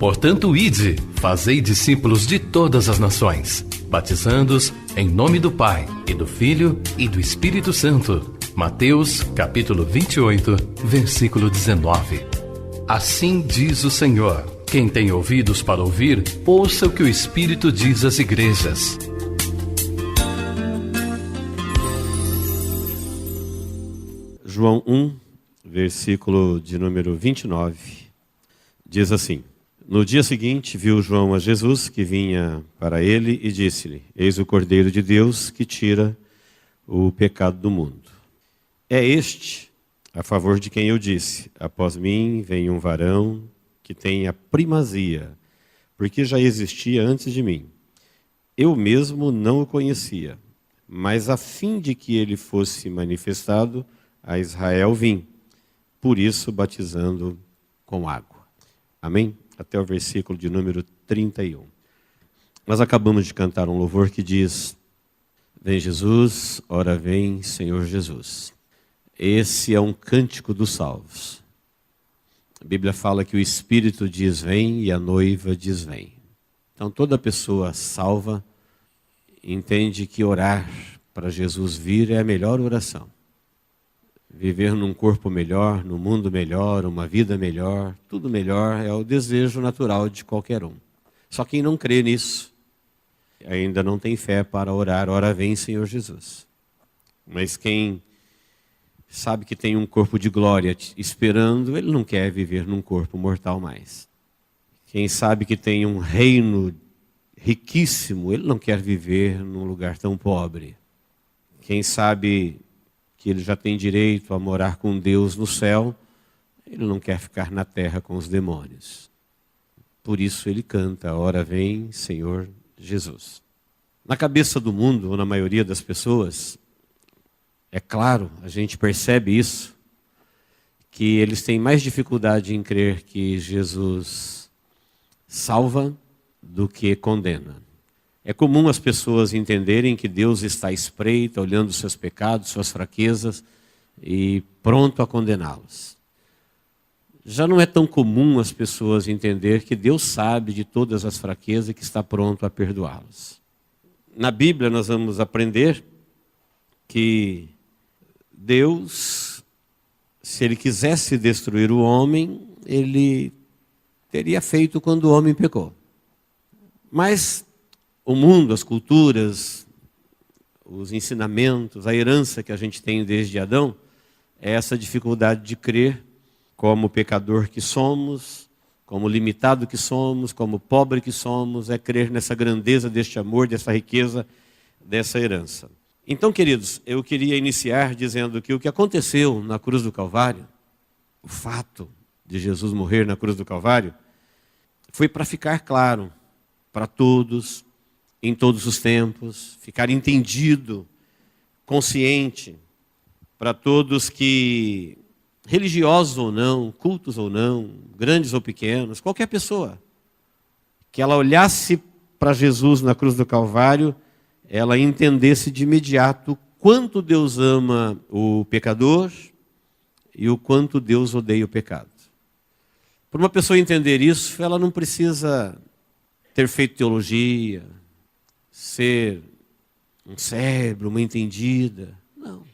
Portanto, ide, fazei discípulos de todas as nações, batizando-os em nome do Pai, e do Filho, e do Espírito Santo. Mateus, capítulo 28, versículo 19. Assim diz o Senhor: quem tem ouvidos para ouvir, ouça o que o Espírito diz às igrejas. João 1, versículo de número 29, diz assim: no dia seguinte viu João a Jesus que vinha para ele e disse-lhe: eis o Cordeiro de Deus que tira o pecado do mundo. É este a favor de quem eu disse: após mim vem um varão que tem a primazia, porque já existia antes de mim. Eu mesmo não o conhecia, mas a fim de que ele fosse manifestado a Israel vim, por isso batizando com água. Amém? Até o versículo de número 31. Nós acabamos de cantar um louvor que diz: vem Jesus, ora vem Senhor Jesus. Esse é um cântico dos salvos. A Bíblia fala que o Espírito diz vem e a noiva diz vem. Então toda pessoa salva entende que orar para Jesus vir é a melhor oração. Viver num corpo melhor, num mundo melhor, uma vida melhor, tudo melhor é o desejo natural de qualquer um. Só quem não crê nisso ainda não tem fé para orar, ora vem Senhor Jesus. Mas quem sabe que tem um corpo de glória esperando, ele não quer viver num corpo mortal mais. Quem sabe que tem um reino riquíssimo, ele não quer viver num lugar tão pobre. Quem sabe que ele já tem direito a morar com Deus no céu, ele não quer ficar na terra com os demônios. Por isso ele canta: ora vem Senhor Jesus. Na cabeça do mundo, ou na maioria das pessoas, é claro, a gente percebe isso, que eles têm mais dificuldade em crer que Jesus salva do que condena. É comum as pessoas entenderem que Deus está à espreita, olhando os seus pecados, suas fraquezas e pronto a condená-los. Já não é tão comum as pessoas entender que Deus sabe de todas as fraquezas e que está pronto a perdoá-los. Na Bíblia nós vamos aprender que Deus, se Ele quisesse destruir o homem, Ele teria feito quando o homem pecou. Mas o mundo, as culturas, os ensinamentos, a herança que a gente tem desde Adão, é essa dificuldade de crer como pecador que somos, como limitado que somos, como pobre que somos, é crer nessa grandeza deste amor, dessa riqueza, dessa herança. Então, queridos, eu queria iniciar dizendo que o que aconteceu na cruz do Calvário, o fato de Jesus morrer na cruz do Calvário, foi para ficar claro para todos, em todos os tempos, ficar entendido, consciente, para todos que, religiosos ou não, cultos ou não, grandes ou pequenos, qualquer pessoa, que ela olhasse para Jesus na cruz do Calvário, ela entendesse de imediato quanto Deus ama o pecador e o quanto Deus odeia o pecado. Para uma pessoa entender isso, ela não precisa ter feito teologia, ser um cérebro, uma entendida. Não.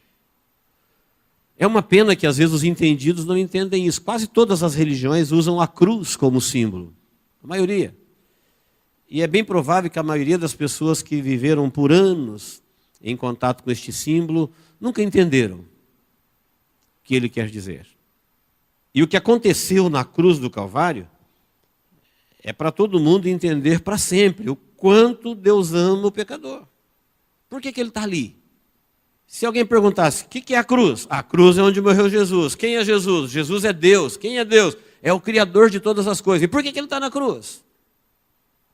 É uma pena que às vezes os entendidos não entendem isso. Quase todas as religiões usam a cruz como símbolo. A maioria. E é bem provável que a maioria das pessoas que viveram por anos em contato com este símbolo nunca entenderam o que ele quer dizer. E o que aconteceu na cruz do Calvário é para todo mundo entender para sempre o quanto Deus ama o pecador. Por que ele está ali? Se alguém perguntasse, o que é a cruz? A cruz é onde morreu Jesus. Quem é Jesus? Jesus é Deus. Quem é Deus? É o Criador de todas as coisas. E por que ele está na cruz?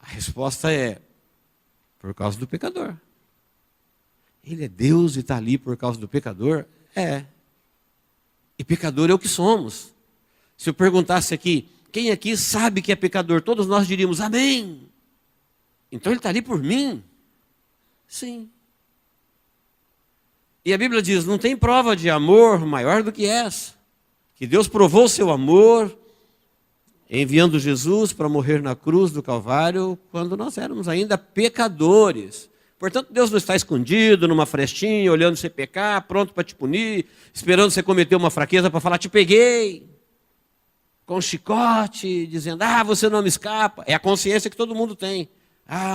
A resposta é, por causa do pecador. Ele é Deus e está ali por causa do pecador? É. E pecador é o que somos. Se eu perguntasse aqui, quem aqui sabe que é pecador? Todos nós diríamos, amém. Então ele está ali por mim? Sim. E a Bíblia diz, não tem prova de amor maior do que essa. Que Deus provou o seu amor enviando Jesus para morrer na cruz do Calvário, quando nós éramos ainda pecadores. Portanto, Deus não está escondido numa frestinha, olhando você pecar, pronto para te punir, esperando você cometer uma fraqueza para falar, te peguei, com um chicote, dizendo, você não me escapa. É a consciência que todo mundo tem.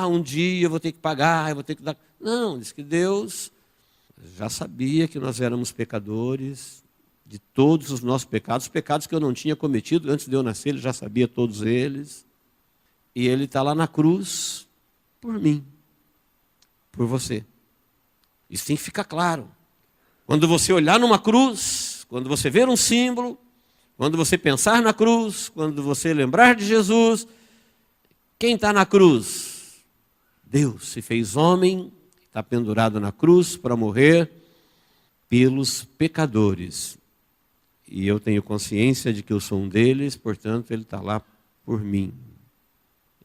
Um dia eu vou ter que pagar, eu vou ter que dar... Não, diz que Deus já sabia que nós éramos pecadores, de todos os nossos pecados, pecados que eu não tinha cometido antes de eu nascer, Ele já sabia todos eles. E Ele está lá na cruz por mim, por você. Isso tem que ficar claro. Quando você olhar numa cruz, quando você ver um símbolo, quando você pensar na cruz, quando você lembrar de Jesus, quem está na cruz? Deus se fez homem, está pendurado na cruz para morrer pelos pecadores. E eu tenho consciência de que eu sou um deles, portanto, Ele está lá por mim.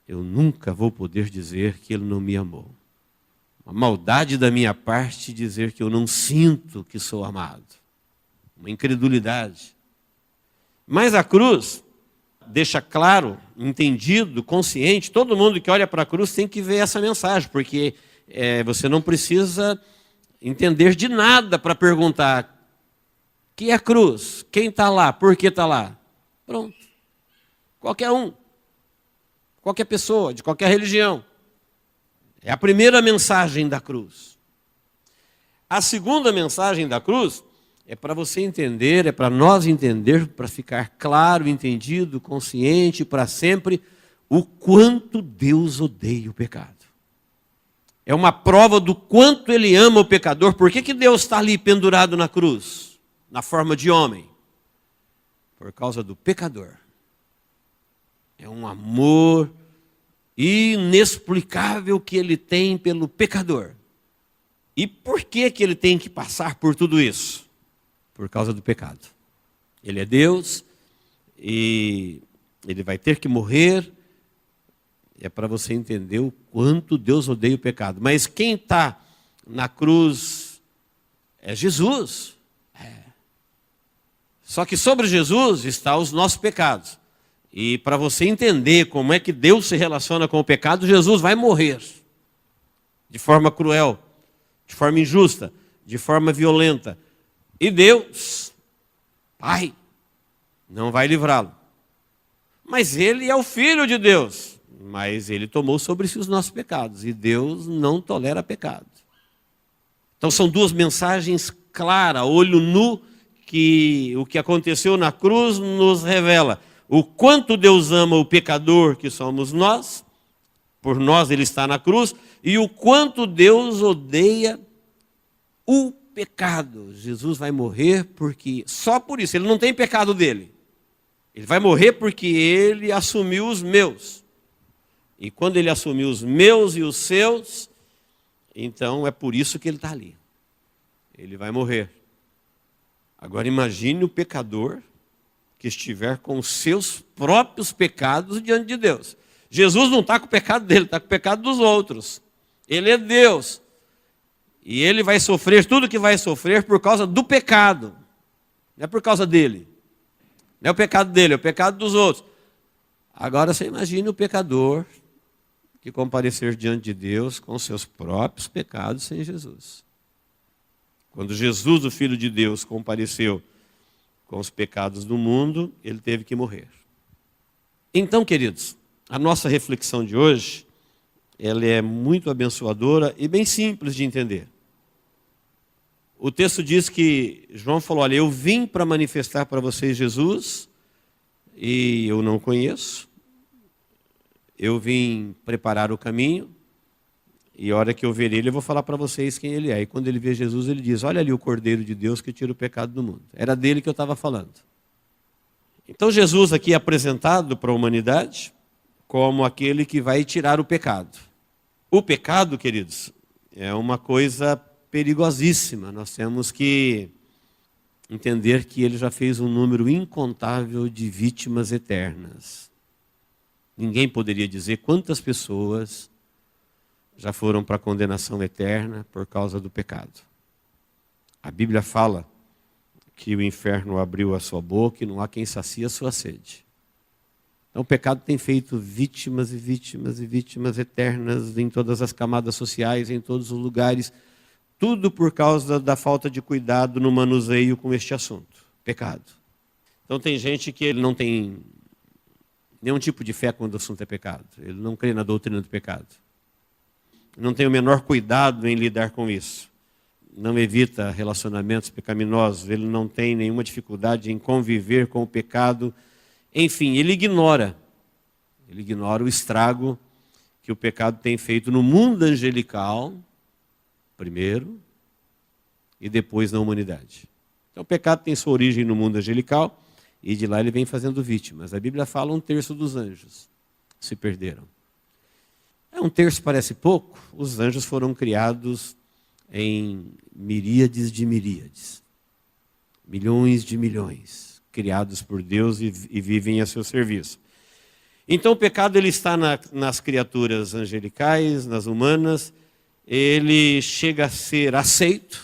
Eu nunca vou poder dizer que Ele não me amou. Uma maldade da minha parte dizer que eu não sinto que sou amado. Uma incredulidade. Mas a cruz deixa claro, entendido, consciente, todo mundo que olha para a cruz tem que ver essa mensagem, porque você não precisa entender de nada para perguntar: que é a cruz? Quem está lá? Por que está lá? Pronto. Qualquer um. Qualquer pessoa, de qualquer religião. É a primeira mensagem da cruz. A segunda mensagem da cruz é para você entender, é para nós entender, para ficar claro, entendido, consciente para sempre, o quanto Deus odeia o pecado. É uma prova do quanto Ele ama o pecador. Por que Deus está ali pendurado na cruz? Na forma de homem, por causa do pecador. É um amor inexplicável que Ele tem pelo pecador. E por que Ele tem que passar por tudo isso? Por causa do pecado. Ele é Deus e Ele vai ter que morrer. É para você entender o quanto Deus odeia o pecado. Mas quem está na cruz é Jesus. Só que sobre Jesus estão os nossos pecados. E para você entender como é que Deus se relaciona com o pecado, Jesus vai morrer. De forma cruel, de forma injusta, de forma violenta. E Deus, Pai, não vai livrá-lo. Mas Ele é o Filho de Deus. Mas Ele tomou sobre si os nossos pecados. E Deus não tolera pecado. Então são duas mensagens claras, olho nu, que o que aconteceu na cruz nos revela o quanto Deus ama o pecador que somos nós, por nós Ele está na cruz, e o quanto Deus odeia o pecado. Jesus vai morrer porque, só por isso, Ele não tem pecado dele. Ele vai morrer porque Ele assumiu os meus. E quando Ele assumiu os meus e os seus, então é por isso que Ele está ali. Ele vai morrer. Agora imagine o pecador que estiver com os seus próprios pecados diante de Deus. Jesus não está com o pecado dele, está com o pecado dos outros. Ele é Deus. E Ele vai sofrer tudo que vai sofrer por causa do pecado. Não é por causa dele. Não é o pecado dele, é o pecado dos outros. Agora você imagine o pecador que comparecer diante de Deus com os seus próprios pecados sem Jesus. Quando Jesus, o Filho de Deus, compareceu com os pecados do mundo, Ele teve que morrer. Então, queridos, a nossa reflexão de hoje, ela é muito abençoadora e bem simples de entender. O texto diz que João falou: olha, eu vim para manifestar para vocês Jesus, e eu não conheço. Eu vim preparar o caminho, e a hora que eu ver Ele, eu vou falar para vocês quem Ele é. E quando Ele vê Jesus, Ele diz: olha ali o Cordeiro de Deus que tira o pecado do mundo. Era dele que eu estava falando. Então Jesus aqui é apresentado para a humanidade como aquele que vai tirar o pecado. O pecado, queridos, é uma coisa perigosíssima. Nós temos que entender que Ele já fez um número incontável de vítimas eternas. Ninguém poderia dizer quantas pessoas já foram para a condenação eterna por causa do pecado. A Bíblia fala que o inferno abriu a sua boca e não há quem sacie a sua sede. Então o pecado tem feito vítimas e vítimas e vítimas eternas em todas as camadas sociais, em todos os lugares, tudo por causa da falta de cuidado no manuseio com este assunto, pecado. Então tem gente que ele não tem nenhum tipo de fé quando o assunto é pecado. Ele não crê na doutrina do pecado. Não tem o menor cuidado em lidar com isso. Não evita relacionamentos pecaminosos. Ele não tem nenhuma dificuldade em conviver com o pecado. Enfim, ele ignora. Ele ignora o estrago que o pecado tem feito no mundo angelical, primeiro, e depois na humanidade. Então o pecado tem sua origem no mundo angelical, e de lá ele vem fazendo vítimas. A Bíblia fala 1/3 dos anjos se perderam. 1/3 parece pouco. Os anjos foram criados em miríades de miríades. Milhões de milhões. Criados por Deus e vivem a seu serviço. Então o pecado ele está nas criaturas angelicais, nas humanas. Ele chega a ser aceito.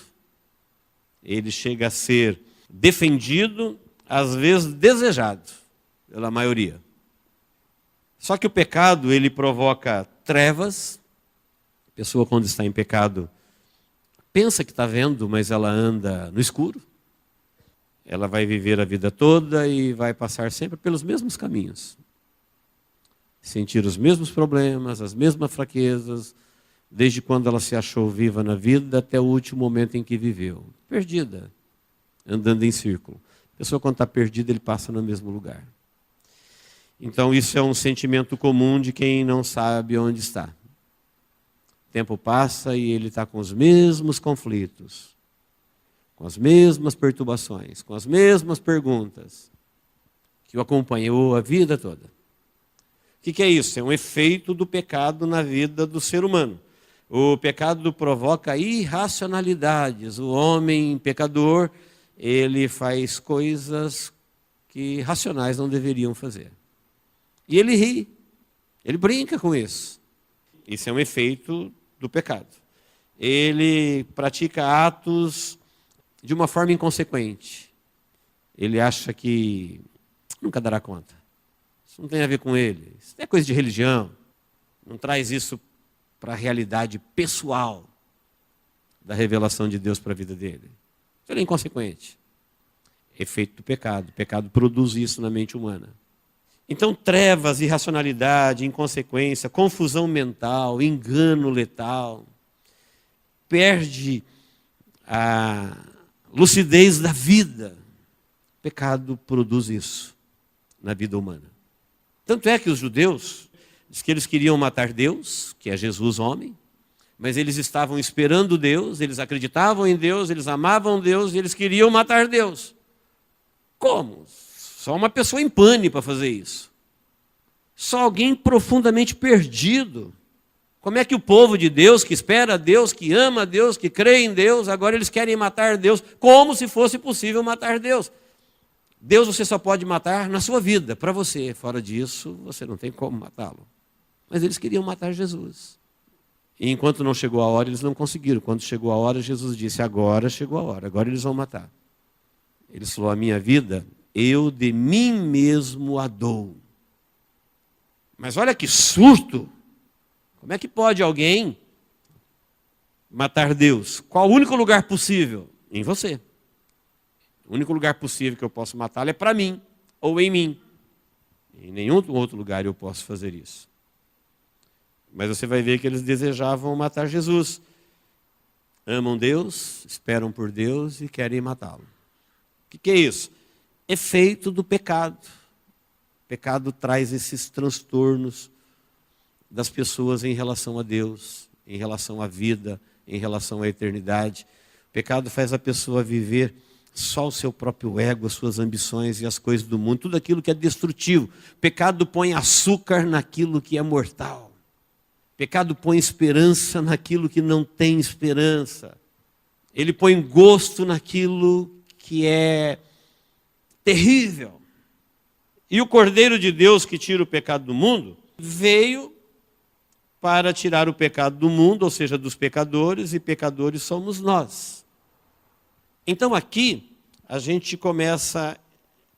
Ele chega a ser defendido, às vezes desejado pela maioria. Só que o pecado, ele provoca trevas. A pessoa, quando está em pecado, pensa que está vendo, mas ela anda no escuro. Ela vai viver a vida toda e vai passar sempre pelos mesmos caminhos. Sentir os mesmos problemas, as mesmas fraquezas, desde quando ela se achou viva na vida até o último momento em que viveu. Perdida, andando em círculo. A pessoa, quando está perdida, ele passa no mesmo lugar. Então, isso é um sentimento comum de quem não sabe onde está. O tempo passa e ele está com os mesmos conflitos, com as mesmas perturbações, com as mesmas perguntas que o acompanhou a vida toda. O que é isso? É um efeito do pecado na vida do ser humano. O pecado provoca irracionalidades. O homem pecador, ele faz coisas que racionais não deveriam fazer. E ele ri, ele brinca com isso. Isso é um efeito do pecado. Ele pratica atos de uma forma inconsequente. Ele acha que nunca dará conta. Isso não tem a ver com ele. Isso é coisa de religião. Não traz isso para a realidade pessoal da revelação de Deus para a vida dele. Ele é inconsequente. Efeito do pecado. O pecado produz isso na mente humana. Então, trevas, irracionalidade, inconsequência, confusão mental, engano letal, perde a lucidez da vida. O pecado produz isso na vida humana. Tanto é que os judeus, diz que eles queriam matar Deus, que é Jesus homem, mas eles estavam esperando Deus, eles acreditavam em Deus, eles amavam Deus e eles queriam matar Deus. Como? Só uma pessoa em pane para fazer isso. Só alguém profundamente perdido. Como é que o povo de Deus, que espera a Deus, que ama a Deus, que crê em Deus, agora eles querem matar Deus, como se fosse possível matar Deus? Deus você só pode matar na sua vida, para você. Fora disso, você não tem como matá-lo. Mas eles queriam matar Jesus. E enquanto não chegou a hora, eles não conseguiram. Quando chegou a hora, Jesus disse, agora chegou a hora, agora eles vão matar. Ele falou, a minha vida, eu de mim mesmo a dou. Mas olha que surto! Como é que pode alguém matar Deus? Qual o único lugar possível? Em você. O único lugar possível que eu posso matá-lo é para mim, ou em mim. Em nenhum outro lugar eu posso fazer isso. Mas você vai ver que eles desejavam matar Jesus. Amam Deus, esperam por Deus e querem matá-lo. O que é isso? Efeito do pecado. O pecado traz esses transtornos das pessoas em relação a Deus, em relação à vida, em relação à eternidade. O pecado faz a pessoa viver só o seu próprio ego, as suas ambições e as coisas do mundo, tudo aquilo que é destrutivo. O pecado põe açúcar naquilo que é mortal. O pecado põe esperança naquilo que não tem esperança. Ele põe gosto naquilo que é terrível. E o Cordeiro de Deus que tira o pecado do mundo, veio para tirar o pecado do mundo, ou seja, dos pecadores, e pecadores somos nós. Então aqui a gente começa a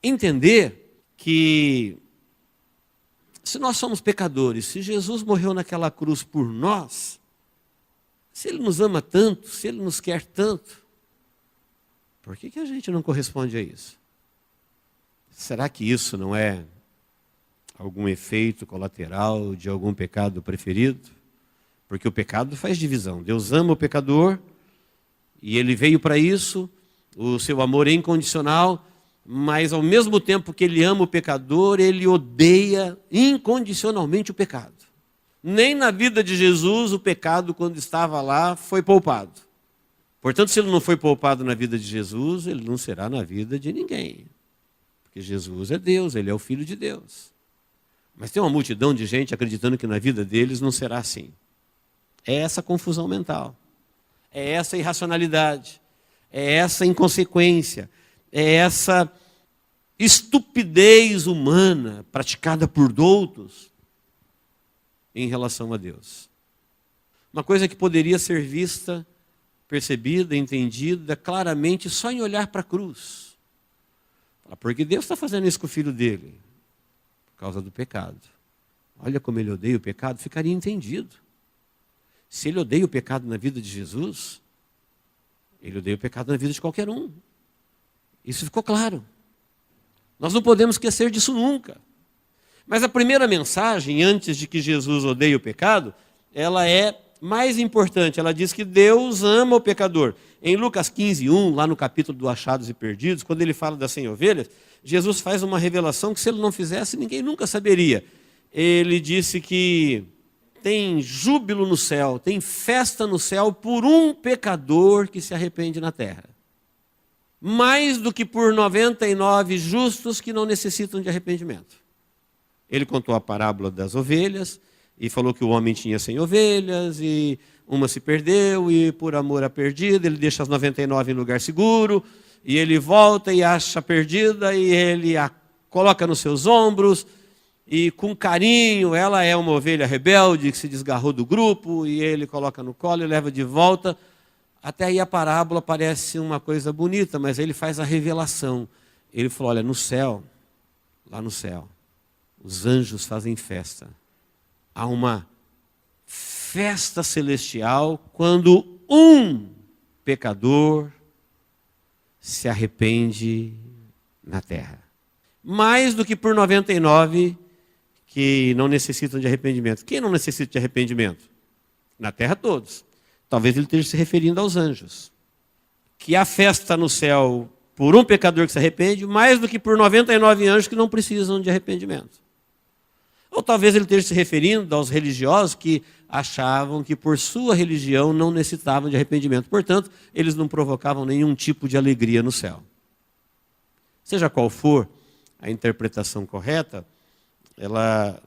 entender que Se nós somos pecadores, se Jesus morreu naquela cruz por nós, se Ele nos ama tanto, se Ele nos quer tanto, por que a gente não corresponde a isso? Será que isso não é algum efeito colateral de algum pecado preferido? Porque o pecado faz divisão. Deus ama o pecador e Ele veio para isso, o seu amor é incondicional, mas ao mesmo tempo que Ele ama o pecador, Ele odeia incondicionalmente o pecado. Nem na vida de Jesus o pecado, quando estava lá, foi poupado. Portanto, se ele não foi poupado na vida de Jesus, ele não será na vida de ninguém. Porque Jesus é Deus, Ele é o Filho de Deus. Mas tem uma multidão de gente acreditando que na vida deles não será assim. É essa confusão mental. É essa irracionalidade. É essa inconsequência. É essa estupidez humana praticada por outros em relação a Deus. Uma coisa que poderia ser vista, percebida, entendida claramente só em olhar para a cruz. Porque Deus está fazendo isso com o Filho dele, por causa do pecado. Olha como Ele odeia o pecado, ficaria entendido. Se Ele odeia o pecado na vida de Jesus, Ele odeia o pecado na vida de qualquer um. Isso ficou claro. Nós não podemos esquecer disso nunca. Mas a primeira mensagem, antes de que Jesus odeie o pecado, ela é mais importante. Ela diz que Deus ama o pecador. Em Lucas 15:1, lá no capítulo do Achados e Perdidos, quando ele fala das 100 ovelhas, Jesus faz uma revelação que se ele não fizesse, ninguém nunca saberia. Ele disse que tem júbilo no céu, tem festa no céu por um pecador que se arrepende na terra. Mais do que por 99 justos que não necessitam de arrependimento. Ele contou a parábola das ovelhas e falou que o homem tinha 100 ovelhas e uma se perdeu e por amor à perdida ele deixa as 99 em lugar seguro e ele volta e acha a perdida e ele a coloca nos seus ombros e com carinho, ela é uma ovelha rebelde que se desgarrou do grupo e ele coloca no colo e leva de volta. Até aí a parábola parece uma coisa bonita, mas ele faz a revelação. Ele falou, olha, no céu, lá no céu, os anjos fazem festa. Há uma festa celestial quando um pecador se arrepende na terra. Mais do que por 99 que não necessitam de arrependimento. Quem não necessita de arrependimento? Na terra todos. Talvez ele esteja se referindo aos anjos. Que há festa no céu por um pecador que se arrepende, mais do que por 99 anjos que não precisam de arrependimento. Ou talvez ele esteja se referindo aos religiosos que achavam que por sua religião não necessitavam de arrependimento. Portanto, eles não provocavam nenhum tipo de alegria no céu. Seja qual for a interpretação correta, ela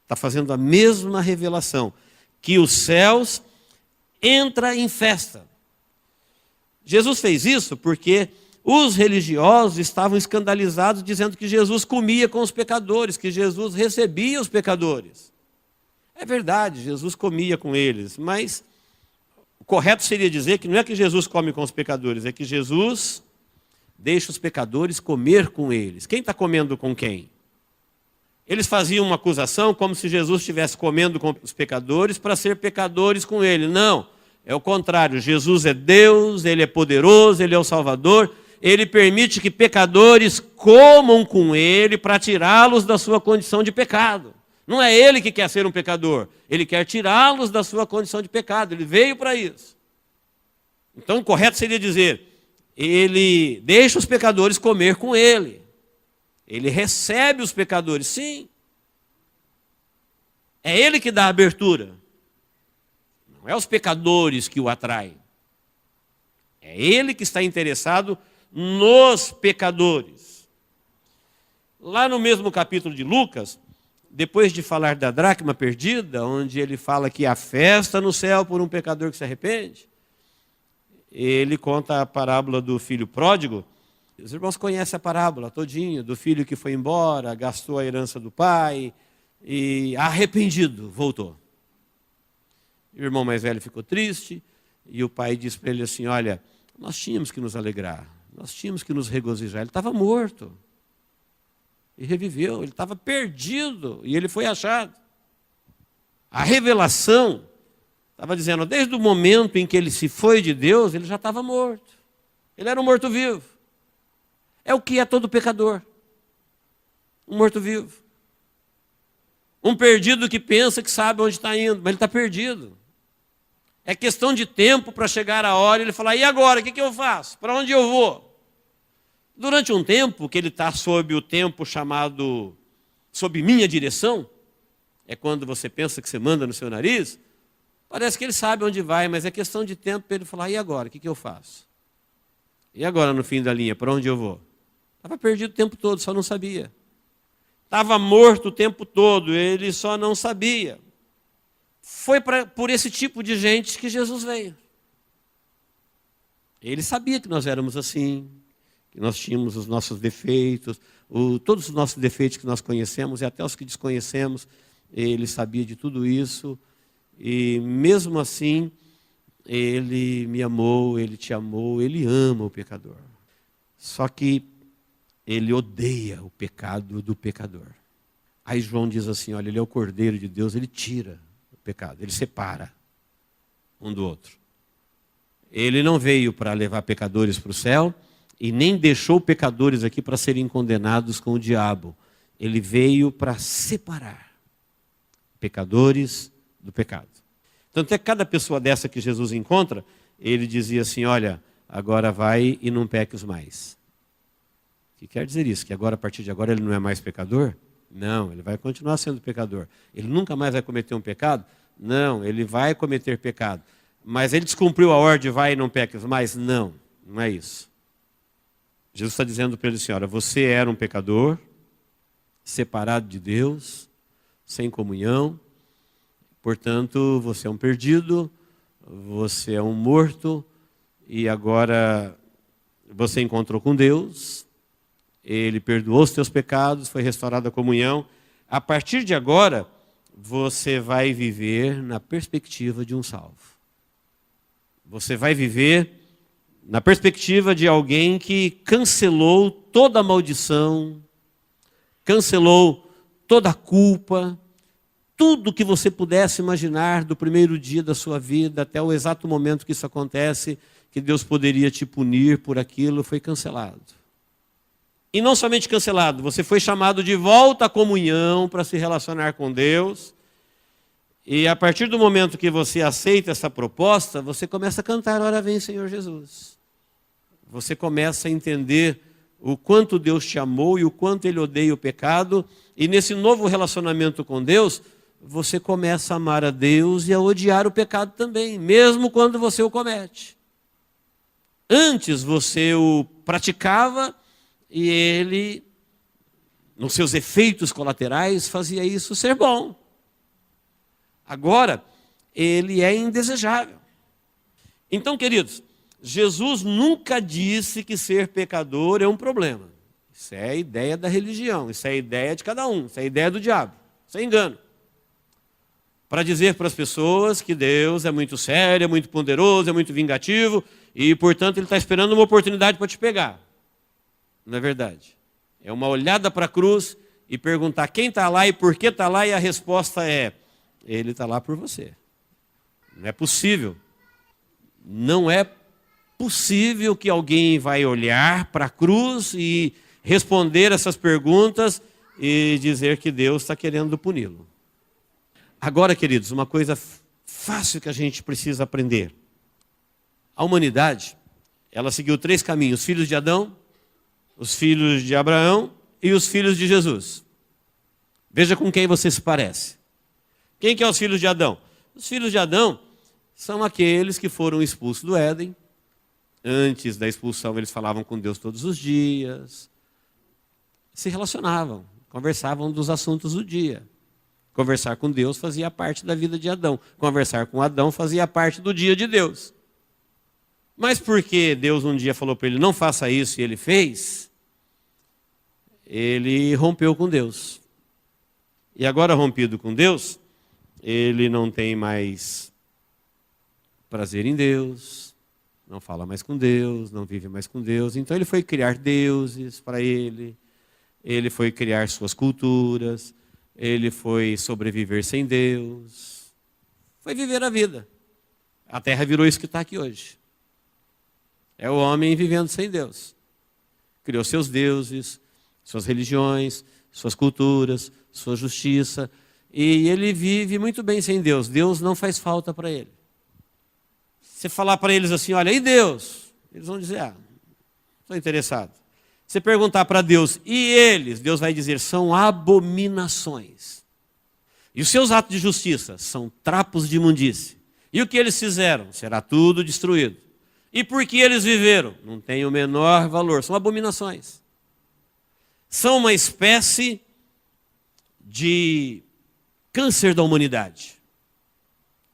está fazendo a mesma revelação, que os céus entram em festa. Jesus fez isso porque os religiosos estavam escandalizados, dizendo que Jesus comia com os pecadores, que Jesus recebia os pecadores. É verdade, Jesus comia com eles, mas o correto seria dizer que não é que Jesus come com os pecadores, é que Jesus deixa os pecadores comer com eles. Quem está comendo com quem? Eles faziam uma acusação como se Jesus estivesse comendo com os pecadores para ser pecadores com ele. Não, é o contrário. Jesus é Deus, Ele é poderoso, Ele é o Salvador. Ele permite que pecadores comam com Ele para tirá-los da sua condição de pecado. Não é Ele que quer ser um pecador. Ele quer tirá-los da sua condição de pecado. Ele veio para isso. Então, o correto seria dizer, Ele deixa os pecadores comer com Ele. Ele recebe os pecadores, sim. É Ele que dá a abertura. Não é os pecadores que o atraem. É Ele que está interessado nos pecadores. Lá no mesmo capítulo de Lucas, depois de falar da dracma perdida, onde ele fala que há festa no céu por um pecador que se arrepende, ele conta a parábola do filho pródigo. Os irmãos conhecem a parábola todinha, do filho que foi embora, gastou a herança do pai e arrependido, voltou. O irmão mais velho ficou triste e o pai disse para ele assim, olha, nós tínhamos que nos alegrar, nós tínhamos que nos regozijar, ele estava morto. e reviveu. Ele estava perdido e ele foi achado. A revelação estava dizendo, desde o momento em que ele se foi de Deus, ele já estava morto. Ele era um morto-vivo. É o que é todo pecador. Um morto-vivo. Um perdido que pensa que sabe onde está indo, mas ele está perdido. É questão de tempo para chegar a hora e ele falar, e agora, o que eu faço? Para onde eu vou? Durante um tempo que ele está sob o tempo chamado, sob minha direção, é quando você pensa que você manda no seu nariz, parece que ele sabe onde vai, mas é questão de tempo para ele falar, e agora, o que eu faço? E agora, no fim da linha, para onde eu vou? Estava perdido o tempo todo, só não sabia. Estava morto o tempo todo, ele só não sabia. Foi por esse tipo de gente que Jesus veio. Ele sabia que nós éramos assim, que nós tínhamos os nossos defeitos, todos os nossos defeitos que nós conhecemos e até os que desconhecemos, ele sabia de tudo isso. E mesmo assim, ele me amou, ele te amou, ele ama o pecador. Só que ele odeia o pecado do pecador. Aí João diz assim, olha, ele é o Cordeiro de Deus, ele tira o pecado, ele separa um do outro. Ele não veio para levar pecadores para o céu e nem deixou pecadores aqui para serem condenados com o diabo. Ele veio para separar pecadores do pecado. Tanto é que cada pessoa dessa que Jesus encontra, ele dizia assim, olha, agora vai e não peques mais. O que quer dizer isso? Que agora, a partir de agora, ele não é mais pecador? Não, ele vai continuar sendo pecador. Ele nunca mais vai cometer um pecado? Não, ele vai cometer pecado. Mas ele descumpriu a ordem, vai e não peques mais? Não, não é isso. Jesus está dizendo para ele assim, olha, você era um pecador, separado de Deus, sem comunhão, portanto, você é um perdido, você é um morto, e agora você encontrou com Deus, ele perdoou os teus pecados, foi restaurada a comunhão. A partir de agora, você vai viver na perspectiva de um salvo. Você vai viver na perspectiva de alguém que cancelou toda a maldição, cancelou toda a culpa, tudo que você pudesse imaginar do primeiro dia da sua vida até o exato momento que isso acontece, que Deus poderia te punir por aquilo, foi cancelado. E não somente cancelado, você foi chamado de volta à comunhão para se relacionar com Deus. E a partir do momento que você aceita essa proposta, você começa a cantar, ora vem Senhor Jesus. Você começa a entender o quanto Deus te amou e o quanto Ele odeia o pecado. E nesse novo relacionamento com Deus, você começa a amar a Deus e a odiar o pecado também, mesmo quando você o comete. Antes você o praticava e ele, nos seus efeitos colaterais, fazia isso ser bom. Agora, ele é indesejável. Então, queridos, Jesus nunca disse que ser pecador é um problema. Isso é a ideia da religião, isso é a ideia de cada um, isso é a ideia do diabo, isso é engano. Para dizer para as pessoas que Deus é muito sério, é muito poderoso, é muito vingativo, e, portanto, Ele está esperando uma oportunidade para te pegar. Não é verdade. É uma olhada para a cruz e perguntar quem está lá e por que está lá, e a resposta é, Ele está lá por você. Não é possível. Não é possível que alguém vai olhar para a cruz e responder essas perguntas e dizer que Deus está querendo puni-lo. Agora, queridos, uma coisa fácil que a gente precisa aprender. A humanidade, ela seguiu 3 caminhos: os filhos de Adão, os filhos de Abraão e os filhos de Jesus. Veja com quem você se parece. Quem que é os filhos de Adão? Os filhos de Adão são aqueles que foram expulsos do Éden. Antes da expulsão, eles falavam com Deus todos os dias. Se relacionavam, conversavam dos assuntos do dia. Conversar com Deus fazia parte da vida de Adão. Conversar com Adão fazia parte do dia de Deus. Mas porque Deus um dia falou para ele, não faça isso, e ele fez, ele rompeu com Deus. E agora, rompido com Deus, ele não tem mais prazer em Deus, não fala mais com Deus, não vive mais com Deus. Então ele foi criar deuses para ele, ele foi criar suas culturas, ele foi sobreviver sem Deus, foi viver a vida. A terra virou isso que está aqui hoje. É o homem vivendo sem Deus. Criou seus deuses, suas religiões, suas culturas, sua justiça, e ele vive muito bem sem Deus. Deus não faz falta para ele. Você falar para eles assim, olha, e Deus? Eles vão dizer, não estou interessado. Você perguntar para Deus, e eles? Deus vai dizer, são abominações. E os seus atos de justiça são trapos de imundície. E o que eles fizeram? Será tudo destruído. E por que eles viveram? Não tem o menor valor, são abominações. São uma espécie de câncer da humanidade.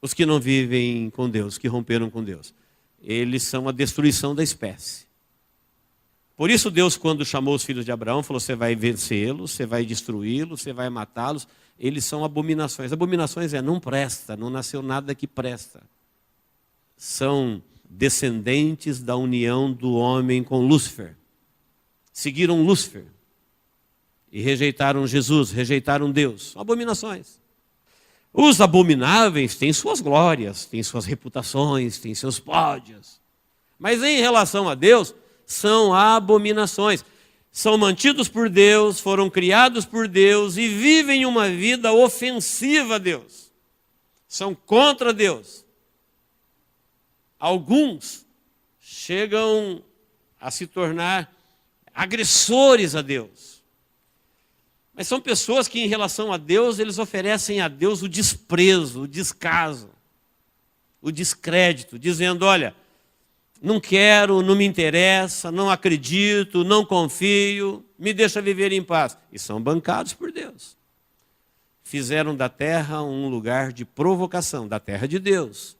Os que não vivem com Deus, que romperam com Deus. Eles são a destruição da espécie. Por isso Deus, quando chamou os filhos de Abraão, falou, você vai vencê-los, você vai destruí-los, você vai matá-los. Eles são abominações. Abominações não presta, não nasceu nada que presta. São descendentes da união do homem com Lúcifer. Seguiram Lúcifer. E rejeitaram Jesus, rejeitaram Deus. São abominações. Os abomináveis têm suas glórias, têm suas reputações, têm seus pódios. Mas em relação a Deus, são abominações. São mantidos por Deus, foram criados por Deus e vivem uma vida ofensiva a Deus. São contra Deus. Alguns chegam a se tornar agressores a Deus. Mas são pessoas que, em relação a Deus, eles oferecem a Deus o desprezo, o descaso, o descrédito, dizendo, olha, não quero, não me interessa, não acredito, não confio, me deixa viver em paz. E são bancados por Deus. Fizeram da terra um lugar de provocação, da terra de Deus.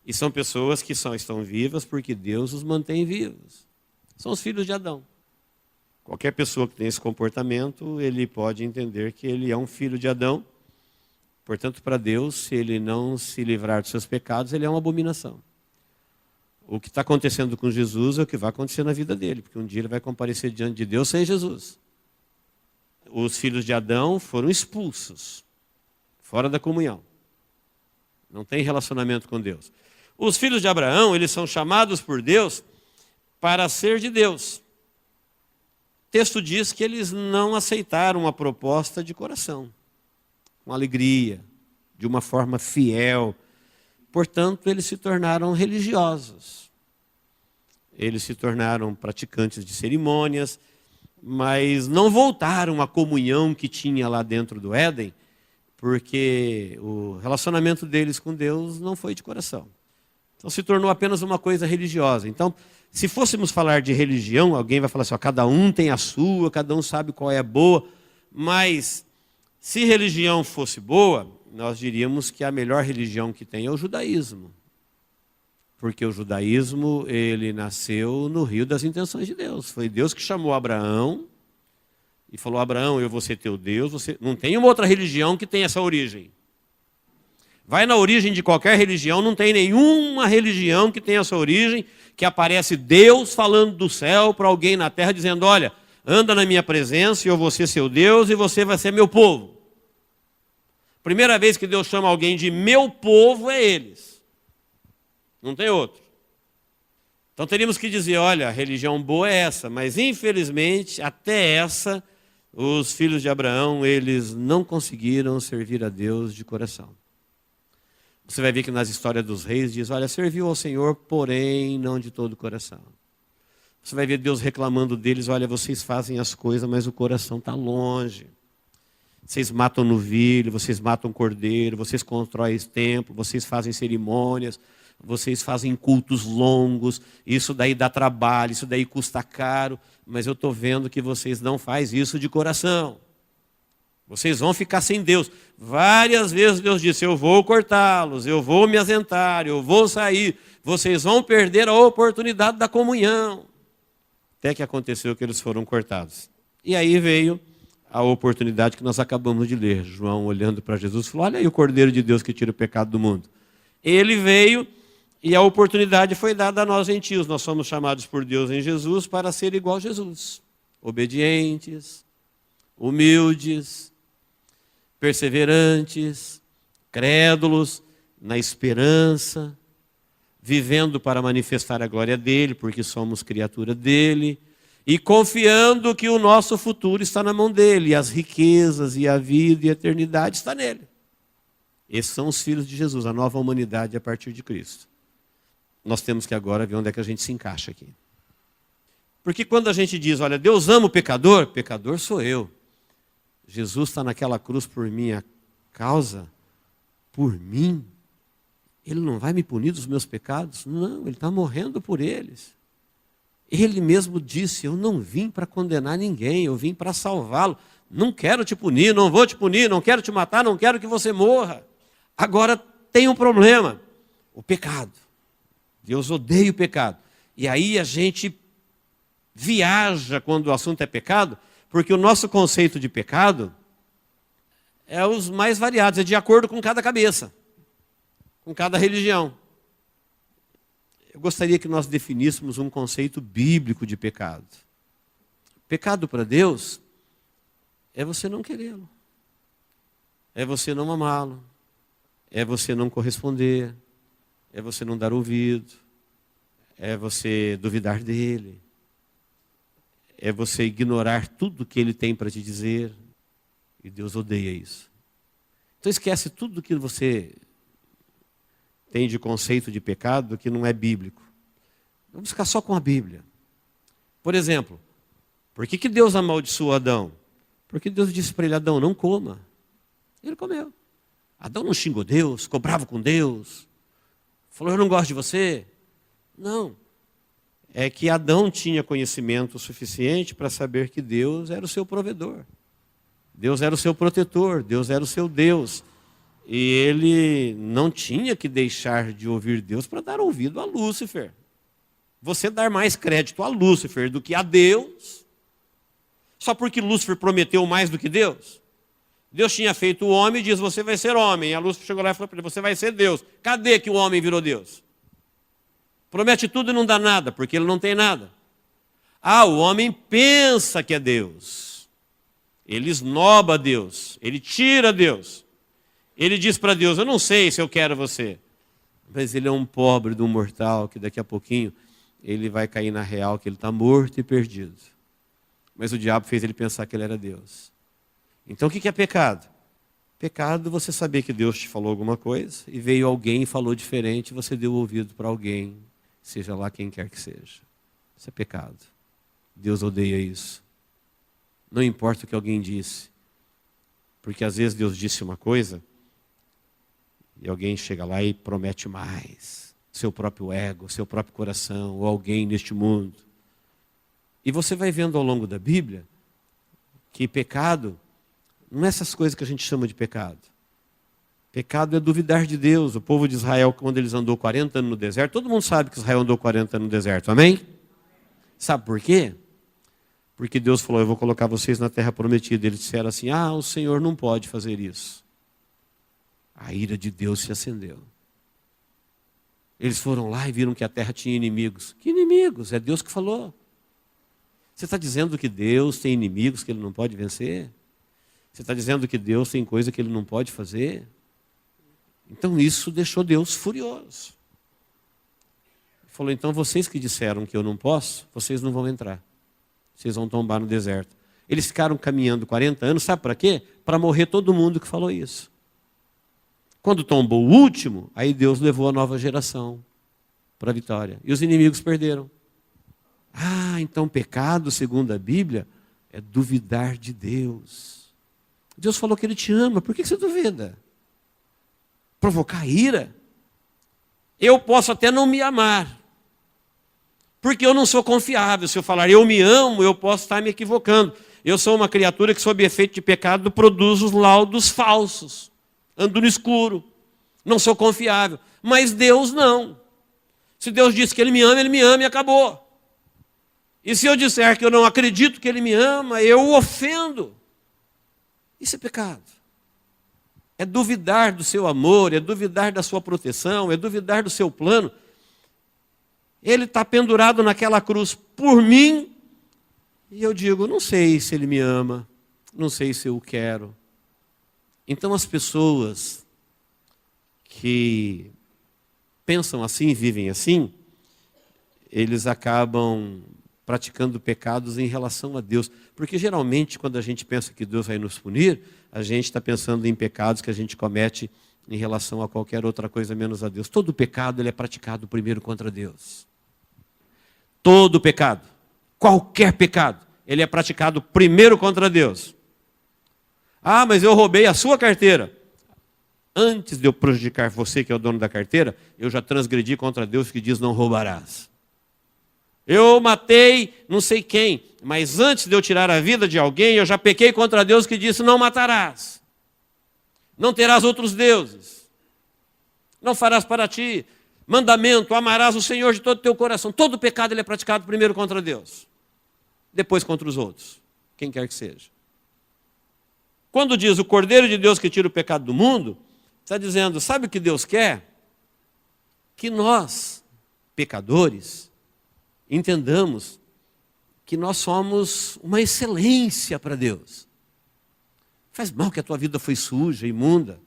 E são pessoas que estão vivas porque Deus os mantém vivos. São os filhos de Adão. Qualquer pessoa que tem esse comportamento, ele pode entender que ele é um filho de Adão. Portanto, para Deus, se ele não se livrar dos seus pecados, ele é uma abominação. O que está acontecendo com Jesus é o que vai acontecer na vida dele, porque um dia ele vai comparecer diante de Deus sem Jesus. Os filhos de Adão foram expulsos, fora da comunhão. Não tem relacionamento com Deus. Os filhos de Abraão, eles são chamados por Deus para ser de Deus. O texto diz que eles não aceitaram a proposta de coração, com alegria, de uma forma fiel. Portanto, eles se tornaram religiosos. Eles se tornaram praticantes de cerimônias, mas não voltaram à comunhão que tinha lá dentro do Éden, porque o relacionamento deles com Deus não foi de coração. Então se tornou apenas uma coisa religiosa. Então, se fôssemos falar de religião, alguém vai falar assim, ó, cada um tem a sua, cada um sabe qual é a boa, mas se religião fosse boa, nós diríamos que a melhor religião que tem é o judaísmo. Porque o judaísmo, ele nasceu no rio das intenções de Deus. Foi Deus que chamou Abraão e falou, Abraão, eu vou ser teu Deus. Você... Não tem uma outra religião que tenha essa origem. Vai na origem de qualquer religião, não tem nenhuma religião que tenha essa origem, que aparece Deus falando do céu para alguém na terra, dizendo, olha, anda na minha presença e eu vou ser seu Deus e você vai ser meu povo. Primeira vez que Deus chama alguém de meu povo é eles. Não tem outro. Então teríamos que dizer, olha, a religião boa é essa, mas infelizmente até essa, os filhos de Abraão, eles não conseguiram servir a Deus de coração. Você vai ver que nas histórias dos reis diz, olha, serviu ao Senhor, porém não de todo o coração. Você vai ver Deus reclamando deles, olha, vocês fazem as coisas, mas o coração está longe. Vocês matam novilho, vocês matam cordeiro, vocês constroem templo, vocês fazem cerimônias, vocês fazem cultos longos, isso daí dá trabalho, isso daí custa caro, mas eu estou vendo que vocês não fazem isso de coração. Vocês vão ficar sem Deus. Várias vezes Deus disse, eu vou cortá-los, eu vou me ausentar, eu vou sair, vocês vão perder a oportunidade da comunhão. Até que aconteceu que eles foram cortados. E aí veio a oportunidade que nós acabamos de ler. João, olhando para Jesus, falou, olha aí o Cordeiro de Deus que tira o pecado do mundo. Ele veio e a oportunidade foi dada a nós gentios. Nós somos chamados por Deus em Jesus para ser igual a Jesus. obedientes, humildes, perseverantes, crédulos, na esperança, vivendo para manifestar a glória dele, porque somos criatura dele, e confiando que o nosso futuro está na mão dele, e as riquezas, e a vida, e a eternidade está nele. Esses são os filhos de Jesus, a nova humanidade a partir de Cristo. Nós temos que agora ver onde é que a gente se encaixa aqui. Porque quando a gente diz, olha, Deus ama o pecador, pecador sou eu. Jesus está naquela cruz por minha causa, por mim. Ele não vai me punir dos meus pecados? Não, ele está morrendo por eles. Ele mesmo disse, eu não vim para condenar ninguém, eu vim para salvá-lo. Não quero te punir, não vou te punir, não quero te matar, não quero que você morra. Agora tem um problema, o pecado. Deus odeia o pecado. E aí a gente viaja quando o assunto é pecado, porque o nosso conceito de pecado é os mais variados, é de acordo com cada cabeça, com cada religião. Eu gostaria que nós definíssemos um conceito bíblico de pecado. Pecado para Deus é você não querê-lo, é você não amá-lo, é você não corresponder, é você não dar ouvido, é você duvidar dele, é você ignorar tudo que ele tem para te dizer. E Deus odeia isso. Então esquece tudo que você tem de conceito de pecado que não é bíblico. Vamos ficar só com a Bíblia. Por exemplo, por que Deus amaldiçoou Adão? Porque Deus disse para ele, Adão, não coma. Ele comeu. Adão não xingou Deus, ficou bravo com Deus, falou, eu não gosto de você. Não. É que Adão tinha conhecimento suficiente para saber que Deus era o seu provedor. Deus era o seu protetor, Deus era o seu Deus. E ele não tinha que deixar de ouvir Deus para dar ouvido a Lúcifer. Você dar mais crédito a Lúcifer do que a Deus, só porque Lúcifer prometeu mais do que Deus? Deus tinha feito o homem e diz, você vai ser homem. E a Lúcifer chegou lá e falou para ele, você vai ser Deus. Cadê que o homem virou Deus? Promete tudo e não dá nada, porque ele não tem nada. Ah, o homem pensa que é Deus. Ele esnoba Deus, ele tira Deus. Ele diz para Deus, eu não sei se eu quero você. Mas ele é um pobre de um mortal que daqui a pouquinho ele vai cair na real que ele está morto e perdido. Mas o diabo fez ele pensar que ele era Deus. Então o que é pecado? Pecado é você saber que Deus te falou alguma coisa e veio alguém e falou diferente, você deu ouvido para alguém, seja lá quem quer que seja. Isso é pecado. Deus odeia isso. Não importa o que alguém disse. Porque às vezes Deus disse uma coisa e alguém chega lá e promete mais. Seu próprio ego, seu próprio coração, ou alguém neste mundo. E você vai vendo ao longo da Bíblia que pecado não é essas coisas que a gente chama de pecado. Pecado é duvidar de Deus. O povo de Israel, quando eles andou 40 anos no deserto, todo mundo sabe que Israel andou 40 anos no deserto, amém? Sabe por quê? Porque Deus falou, eu vou colocar vocês na terra prometida. Eles disseram assim, o Senhor não pode fazer isso. A ira de Deus se acendeu. Eles foram lá e viram que a terra tinha inimigos. Que inimigos? É Deus que falou. Você está dizendo que Deus tem inimigos que Ele não pode vencer? Você está dizendo que Deus tem coisa que Ele não pode fazer? Então isso deixou Deus furioso. Ele falou, então vocês que disseram que eu não posso, vocês não vão entrar. Vocês vão tombar no deserto. Eles ficaram caminhando 40 anos, sabe para quê? Para morrer todo mundo que falou isso. Quando tombou o último, aí Deus levou a nova geração para a vitória. E os inimigos perderam. Então pecado, segundo a Bíblia, é duvidar de Deus. Deus falou que Ele te ama, por que você duvida? Provocar ira? Eu posso até não me amar, porque eu não sou confiável. Se eu falar eu me amo, eu posso estar me equivocando. Eu sou uma criatura que, sob efeito de pecado, produz os laudos falsos. Ando no escuro, não sou confiável. Mas Deus não. Se Deus disse que Ele me ama e acabou. E se eu disser que eu não acredito que Ele me ama, eu o ofendo. Isso é pecado. É duvidar do seu amor, é duvidar da sua proteção, é duvidar do seu plano. Ele está pendurado naquela cruz por mim E eu digo, não sei se ele me ama, não sei se eu o quero. Então as pessoas que pensam assim, vivem assim, eles acabam praticando pecados em relação a Deus. Porque geralmente quando a gente pensa que Deus vai nos punir, a gente está pensando em pecados que a gente comete em relação a qualquer outra coisa menos a Deus. Todo pecado ele é praticado primeiro contra Deus. Todo pecado, qualquer pecado, ele é praticado primeiro contra Deus. Ah, mas eu roubei a sua carteira. Antes de eu prejudicar você, que é o dono da carteira, eu já transgredi contra Deus que diz não roubarás. Eu matei não sei quem, mas antes de eu tirar a vida de alguém, eu já pequei contra Deus que disse não matarás. Não terás outros deuses. Não farás para ti mandamento, amarás o Senhor de todo o teu coração. Todo pecado ele é praticado primeiro contra Deus, depois contra os outros, quem quer que seja. Quando diz o Cordeiro de Deus que tira o pecado do mundo, está dizendo, sabe o que Deus quer? Que nós, pecadores, entendamos que nós somos uma excelência para Deus. Faz mal que a tua vida foi suja, imunda.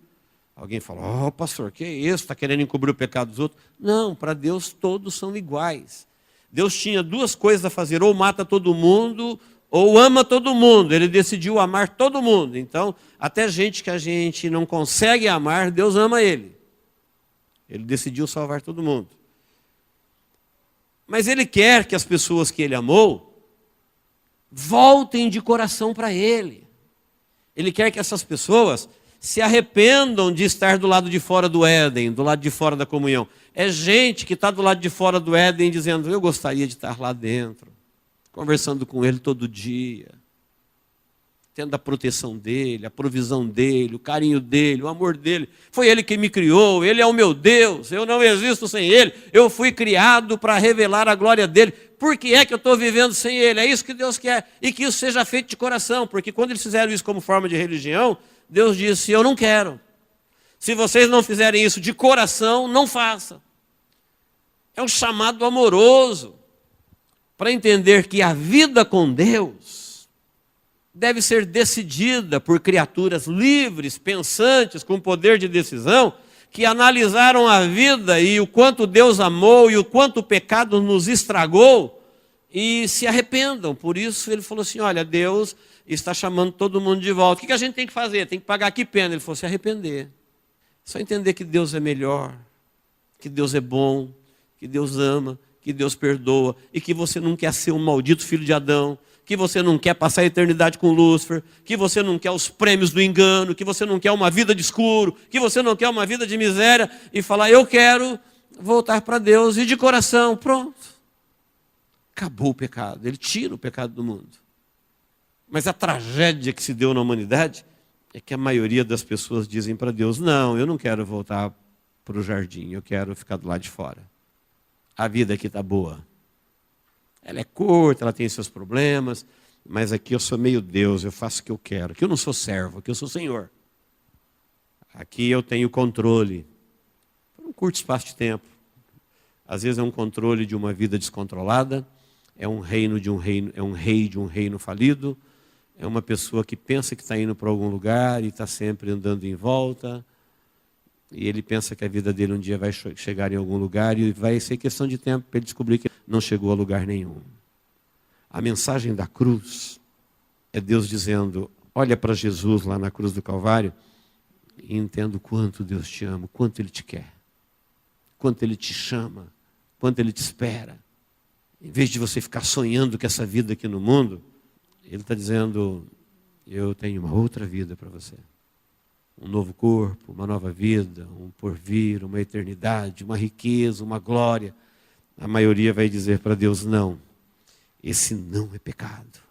Alguém fala, pastor, que é isso? Está querendo encobrir o pecado dos outros? Não, para Deus todos são iguais. Deus tinha duas coisas a fazer, ou mata todo mundo, ou ama todo mundo. Ele decidiu amar todo mundo. Então, até gente que a gente não consegue amar, Deus ama ele. Ele decidiu salvar todo mundo. Mas ele quer que as pessoas que ele amou voltem de coração para ele. Ele quer que essas pessoas se arrependam de estar do lado de fora do Éden, do lado de fora da comunhão. É gente que está do lado de fora do Éden dizendo, eu gostaria de estar lá dentro, conversando com ele todo dia, tendo a proteção dele, a provisão dele, o carinho dele, o amor dele. Foi ele que me criou, ele é o meu Deus, eu não existo sem ele, eu fui criado para revelar a glória dele. Por que é que eu estou vivendo sem ele? É isso que Deus quer, e que isso seja feito de coração, porque quando eles fizeram isso como forma de religião, Deus disse, eu não quero. Se vocês não fizerem isso de coração, não façam. É um chamado amoroso para entender que a vida com Deus deve ser decidida por criaturas livres, pensantes, com poder de decisão, que analisaram a vida e o quanto Deus amou e o quanto o pecado nos estragou e se arrependam. Por isso ele falou assim, olha, Deus está chamando todo mundo de volta. O que a gente tem que fazer? Tem que pagar que pena? Ele falou, se arrepender. Só entender que Deus é melhor, que Deus é bom, que Deus ama, que Deus perdoa, e que você não quer ser um maldito filho de Adão, que você não quer passar a eternidade com Lúcifer, que você não quer os prêmios do engano, que você não quer uma vida de escuro, que você não quer uma vida de miséria, e falar, eu quero voltar para Deus, e de coração, pronto. Acabou o pecado, ele tira o pecado do mundo. Mas a tragédia que se deu na humanidade é que a maioria das pessoas dizem para Deus, não, eu não quero voltar para o jardim, eu quero ficar do lado de fora. A vida aqui está boa. Ela é curta, ela tem seus problemas, mas aqui eu sou meio Deus, eu faço o que eu quero. Aqui eu não sou servo, aqui eu sou Senhor. Aqui eu tenho controle. Por um curto espaço de tempo. Às vezes é um controle de uma vida descontrolada, é um rei de um reino falido, é uma pessoa que pensa que está indo para algum lugar e está sempre andando em volta. E ele pensa que a vida dele um dia vai chegar em algum lugar e vai ser questão de tempo para ele descobrir que não chegou a lugar nenhum. A mensagem da cruz é Deus dizendo, olha para Jesus lá na cruz do Calvário e entenda o quanto Deus te ama, o quanto Ele te quer, quanto Ele te chama, quanto Ele te espera. Em vez de você ficar sonhando com essa vida aqui no mundo, Ele está dizendo, eu tenho uma outra vida para você. Um novo corpo, uma nova vida, um porvir, uma eternidade, uma riqueza, uma glória. A maioria vai dizer para Deus, não, esse não é pecado.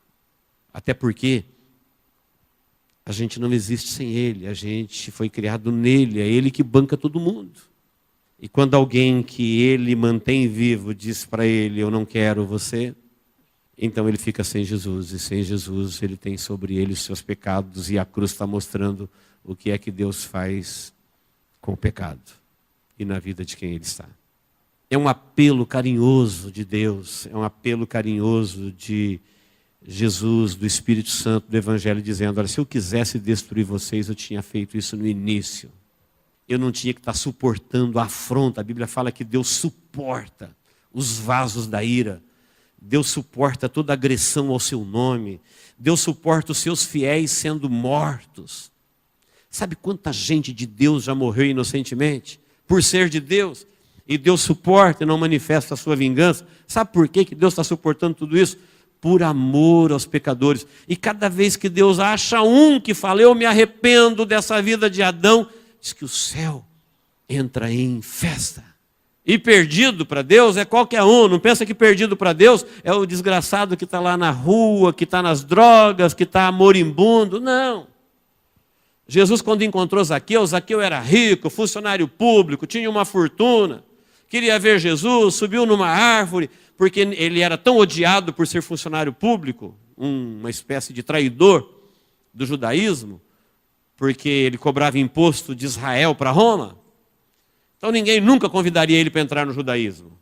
Até porque a gente não existe sem Ele, a gente foi criado nele, é Ele que banca todo mundo. E quando alguém que Ele mantém vivo diz para Ele, eu não quero você, então ele fica sem Jesus, e sem Jesus ele tem sobre ele os seus pecados, e a cruz está mostrando o que é que Deus faz com o pecado e na vida de quem ele está. É um apelo carinhoso de Deus, é um apelo carinhoso de Jesus, do Espírito Santo, do Evangelho, dizendo: olha, se eu quisesse destruir vocês, eu tinha feito isso no início. Eu não tinha que estar suportando a afronta. A Bíblia fala que Deus suporta os vasos da ira. Deus suporta toda agressão ao seu nome. Deus suporta os seus fiéis sendo mortos. Sabe quanta gente de Deus já morreu inocentemente? Por ser de Deus. E Deus suporta e não manifesta a sua vingança. Sabe por que Deus está suportando tudo isso? Por amor aos pecadores. E cada vez que Deus acha um que fala: eu me arrependo dessa vida de Adão, diz que o céu entra em festa. E perdido para Deus é qualquer um. Não pensa que perdido para Deus é o desgraçado que está lá na rua, que está nas drogas, que está moribundo. Não. Jesus, quando encontrou Zaqueu, Zaqueu era rico, funcionário público, tinha uma fortuna, queria ver Jesus, subiu numa árvore, porque ele era tão odiado por ser funcionário público, uma espécie de traidor do judaísmo, porque ele cobrava imposto de Israel para Roma. Então ninguém nunca convidaria ele para entrar no judaísmo.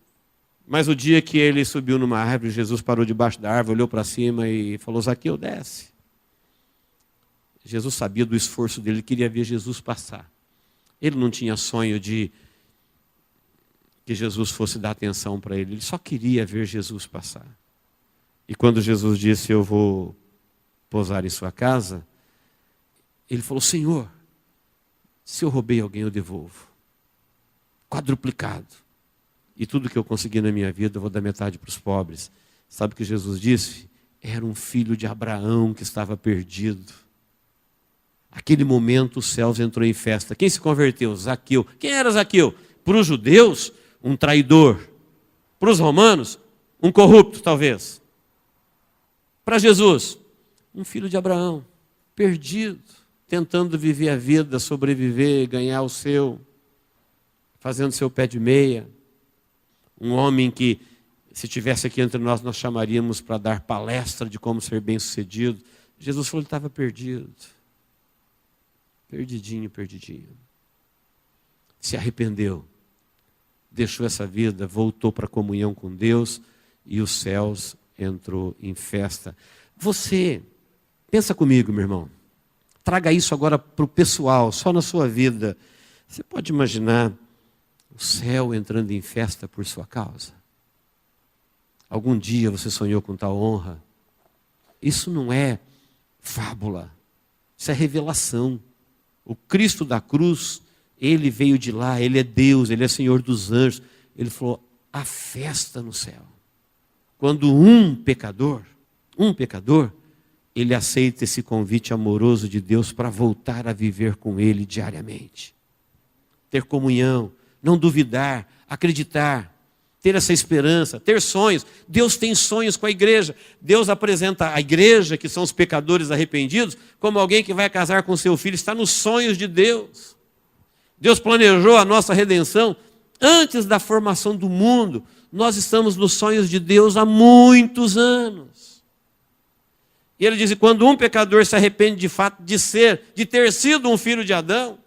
Mas o dia que ele subiu numa árvore, Jesus parou debaixo da árvore, olhou para cima e falou: Zaqueu, desce. Jesus sabia do esforço dele, ele queria ver Jesus passar. Ele não tinha sonho de que Jesus fosse dar atenção para ele. Ele só queria ver Jesus passar. E quando Jesus disse: eu vou pousar em sua casa, ele falou: Senhor, se eu roubei alguém, eu devolvo. Quadruplicado. E tudo que eu consegui na minha vida, eu vou dar metade para os pobres. Sabe o que Jesus disse? Era um filho de Abraão que estava perdido. Aquele momento os céus entrou em festa. Quem se converteu? Zaqueu. Quem era Zaqueu? Para os judeus, um traidor. Para os romanos, um corrupto talvez. Para Jesus, um filho de Abraão, perdido, tentando viver a vida, sobreviver, ganhar o seu, fazendo seu pé de meia. Um homem que, se estivesse aqui entre nós, nós chamaríamos para dar palestra de como ser bem-sucedido. Jesus falou que ele estava perdido. Perdidinho, perdidinho. Se arrependeu. Deixou essa vida, voltou para a comunhão com Deus e os céus entrou em festa. Você, pensa comigo, meu irmão. Traga isso agora para o pessoal, só na sua vida. Você pode imaginar o céu entrando em festa por sua causa? Algum dia você sonhou com tal honra? Isso não é fábula, isso é revelação. O Cristo da cruz, ele veio de lá, ele é Deus, ele é Senhor dos anjos. Ele falou: há festa no céu. Quando um pecador, ele aceita esse convite amoroso de Deus para voltar a viver com ele diariamente. Ter comunhão, não duvidar, acreditar, ter essa esperança, ter sonhos. Deus tem sonhos com a igreja. Deus apresenta a igreja, que são os pecadores arrependidos, como alguém que vai casar com seu filho. Está nos sonhos de Deus. Deus planejou a nossa redenção antes da formação do mundo. Nós estamos nos sonhos de Deus há muitos anos. E ele diz: quando um pecador se arrepende de fato de ter sido um filho de Adão,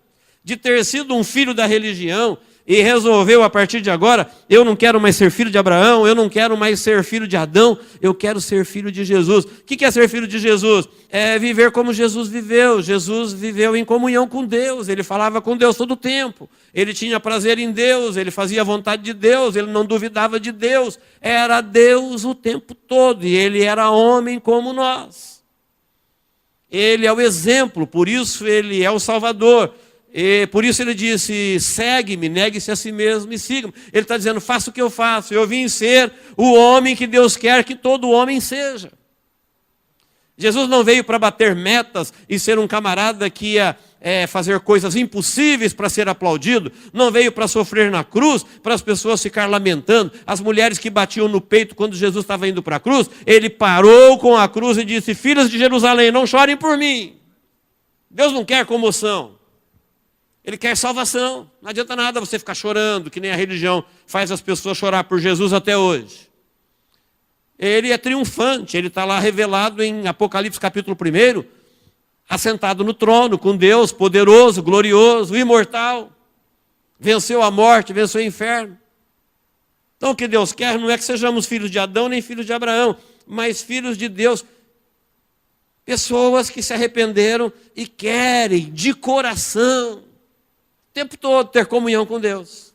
de ter sido um filho da religião, e resolveu a partir de agora: eu não quero mais ser filho de Abraão, eu não quero mais ser filho de Adão, eu quero ser filho de Jesus. O que é ser filho de Jesus? É viver como Jesus viveu. Jesus viveu em comunhão com Deus, ele falava com Deus todo o tempo, ele tinha prazer em Deus, ele fazia a vontade de Deus, ele não duvidava de Deus, era Deus o tempo todo, e ele era homem como nós. Ele é o exemplo, por isso ele é o Salvador. E por isso ele disse: segue-me, negue-se a si mesmo e siga-me. Ele está dizendo: faça o que eu faço. Eu vim ser o homem que Deus quer que todo homem seja. Jesus não veio para bater metas e ser um camarada que ia fazer coisas impossíveis para ser aplaudido. Não veio para sofrer na cruz, para as pessoas ficar lamentando. As mulheres que batiam no peito quando Jesus estava indo para a cruz, ele parou com a cruz e disse: filhas de Jerusalém, não chorem por mim. Deus não quer comoção. Ele quer salvação. Não adianta nada você ficar chorando, que nem a religião faz as pessoas chorar por Jesus até hoje. Ele é triunfante, ele está lá revelado em Apocalipse capítulo 1, assentado no trono, com Deus, poderoso, glorioso, imortal. Venceu a morte, venceu o inferno. Então o que Deus quer não é que sejamos filhos de Adão nem filhos de Abraão, mas filhos de Deus Pessoas que se arrependeram e querem de coração, o tempo todo, ter comunhão com Deus.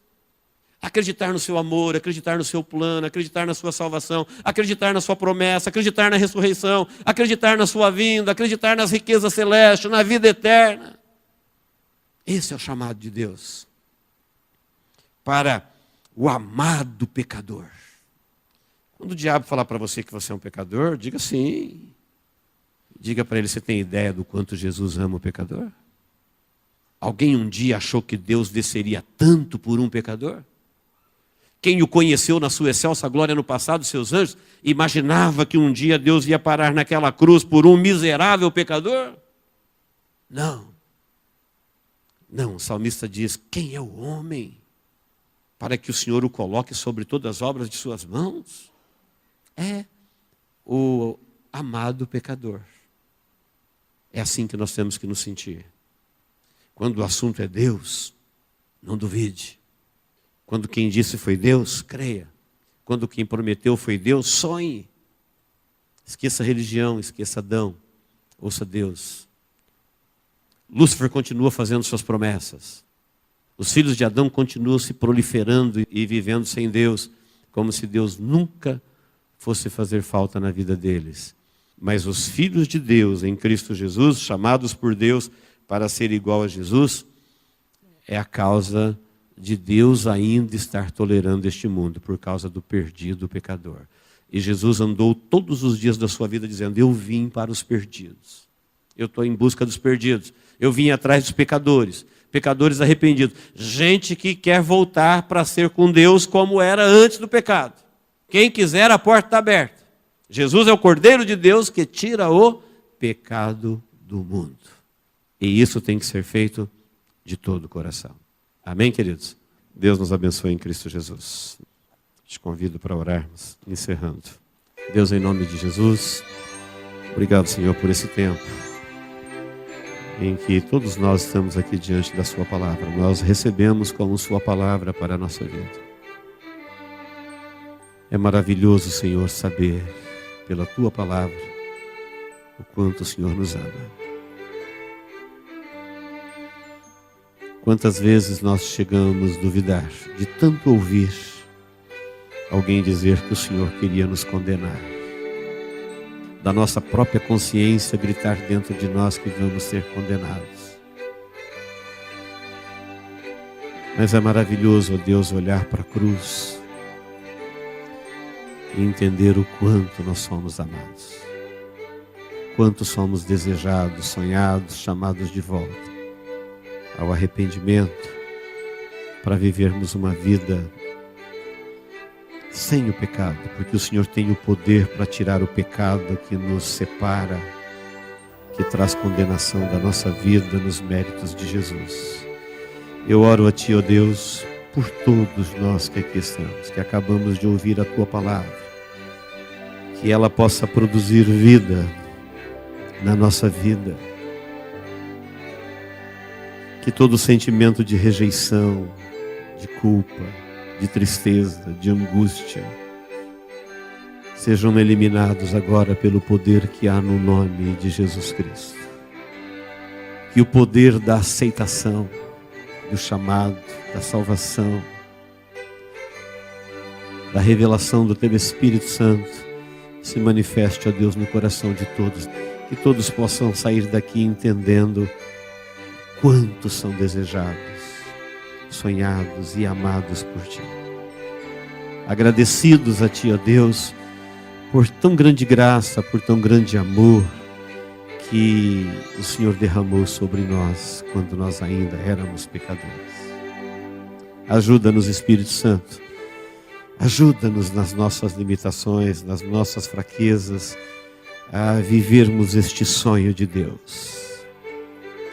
Acreditar no seu amor, acreditar no seu plano, acreditar na sua salvação, acreditar na sua promessa, acreditar na ressurreição, acreditar na sua vinda, acreditar nas riquezas celestes, na vida eterna. Esse é o chamado de Deus para o amado pecador. Quando o diabo falar para você que você é um pecador, diga sim. Diga para ele, você tem ideia do quanto Jesus ama o pecador? Alguém um dia achou que Deus desceria tanto por um pecador? Quem o conheceu na sua excelsa glória no passado, seus anjos, imaginava que um dia Deus ia parar naquela cruz por um miserável pecador? Não. Não, o salmista diz, quem é o homem para que o Senhor o coloque sobre todas as obras de suas mãos? É o amado pecador. É assim que nós temos que nos sentir. Quando o assunto é Deus, não duvide. Quando quem disse foi Deus, creia. Quando quem prometeu foi Deus, sonhe. Esqueça a religião, esqueça Adão, ouça Deus. Lúcifer continua fazendo suas promessas. Os filhos de Adão continuam se proliferando e vivendo sem Deus, como se Deus nunca fosse fazer falta na vida deles. Mas os filhos de Deus em Cristo Jesus, chamados por Deus para ser igual a Jesus, é a causa de Deus ainda estar tolerando este mundo, por causa do perdido pecador. E Jesus andou todos os dias da sua vida dizendo, eu vim para os perdidos. Eu estou em busca dos perdidos. Eu vim atrás dos pecadores, pecadores arrependidos. Gente que quer voltar para ser com Deus como era antes do pecado. Quem quiser, a porta está aberta. Jesus é o Cordeiro de Deus que tira o pecado do mundo. E isso tem que ser feito de todo o coração. Amém, queridos? Deus nos abençoe em Cristo Jesus. Te convido para orarmos, encerrando. Deus, em nome de Jesus, obrigado, Senhor, por esse tempo em que todos nós estamos aqui diante da Sua palavra. Nós recebemos como Sua palavra para a nossa vida. É maravilhoso, Senhor, saber pela Tua palavra o quanto o Senhor nos ama. Quantas vezes nós chegamos a duvidar de tanto ouvir alguém dizer que o Senhor queria nos condenar. Da nossa própria consciência gritar dentro de nós que vamos ser condenados. Mas é maravilhoso, ó Deus, olhar para a cruz e entender o quanto nós somos amados. Quanto somos desejados, sonhados, chamados de volta ao arrependimento, para vivermos uma vida sem o pecado, porque o Senhor tem o poder para tirar o pecado que nos separa, que traz condenação da nossa vida nos méritos de Jesus. Eu oro a Ti, ó Deus, por todos nós que aqui estamos, que acabamos de ouvir a Tua palavra, que ela possa produzir vida na nossa vida, que todo sentimento de rejeição, de culpa, de tristeza, de angústia, sejam eliminados agora pelo poder que há no nome de Jesus Cristo. Que o poder da aceitação, do chamado, da salvação, da revelação do Teu Espírito Santo se manifeste, ó Deus, no coração de todos. Que todos possam sair daqui entendendo quantos são desejados, sonhados e amados por Ti. Agradecidos a Ti, ó Deus, por tão grande graça, por tão grande amor que o Senhor derramou sobre nós quando nós ainda éramos pecadores. Ajuda-nos, Espírito Santo. Ajuda-nos nas nossas limitações, nas nossas fraquezas, a vivermos este sonho de Deus,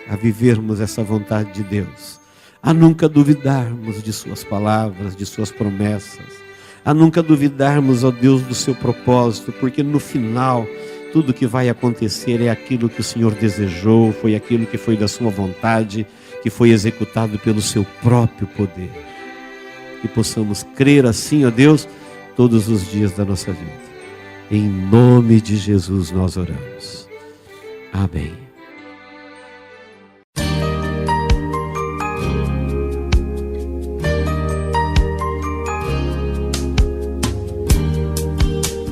a vivermos essa vontade de Deus, a nunca duvidarmos de Suas palavras, de Suas promessas, a nunca duvidarmos, ó Deus, do Seu propósito, porque no final tudo que vai acontecer é aquilo que o Senhor desejou, foi aquilo que foi da Sua vontade, que foi executado pelo Seu próprio poder. Que possamos crer assim, ó Deus, todos os dias da nossa vida. Em nome de Jesus nós oramos. Amém.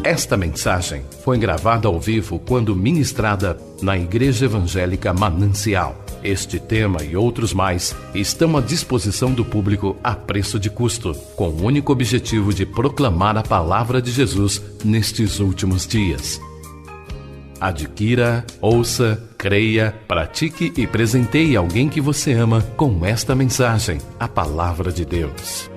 Esta mensagem foi gravada ao vivo quando ministrada na Igreja Evangélica Manancial. Este tema e outros mais estão à disposição do público a preço de custo, com o único objetivo de proclamar a palavra de Jesus nestes últimos dias. Adquira, ouça, creia, pratique e presenteie alguém que você ama com esta mensagem, a palavra de Deus.